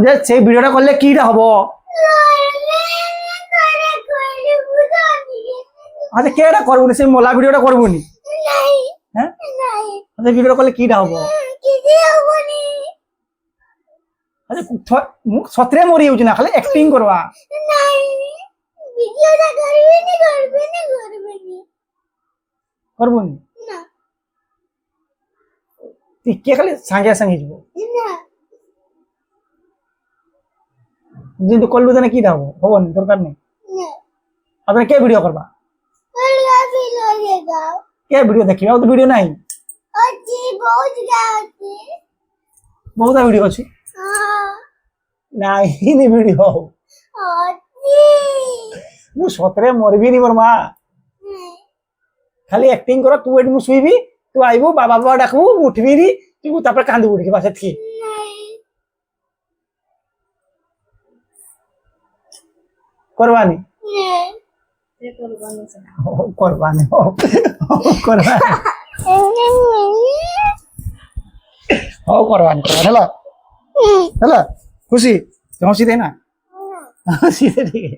যে সেই ভিডিওটা করলে কিটা হব? আচ্ছা কে এটা করবো নি? সেই মোলা ভিডিওটা করবো নি? হ্যাঁ আচ্ছা ভিডিওটা করলে কিটা হব? আচ্ছা মুখ সতরে মরি যাଉଛି না, খালি অ্যাক্টিং করবা। করবো নি? ଟିକେ ଖାଲି ସାଙ୍ଗେ ସାଙ୍ଗେ ଯିବ ଯେମିତି କଲୁ ତାନେ କିଟା ହବ? ହବନି, ଦରକାର ନାହିଁ। ଆପଣ କେ ଭିଡିଓ କରବା? କେ ଭିଡିଓ ଦେଖିବା? ଆଉ ତ ଭିଡିଓ ନାହିଁ। ବହୁତ ଭିଡିଓ ଅଛି। ନାହିଁ ଭିଡିଓ। ମୁଁ ସତରେ ମରିବି ନି ମୋର ମା। ଖାଲି ଆକ୍ଟିଂ କର, ତୁ ଏଠି ମୁଁ ଶୁଇବି, ତୁ ଆଇବୁ ବାବା ବାବା ଡାକବୁ, ମୁଁ ଉଠିବିନି, ତୁ ତାପରେ କାନ୍ଦିବୁ ଟିକେ ବାସ ଏତିକି। করবানি? করবানি করবানি করবানি ହେଲା ହେଲା। ଖୁସି ହସି ଦେ ନା, ହସି ଦେ ଟିକେ।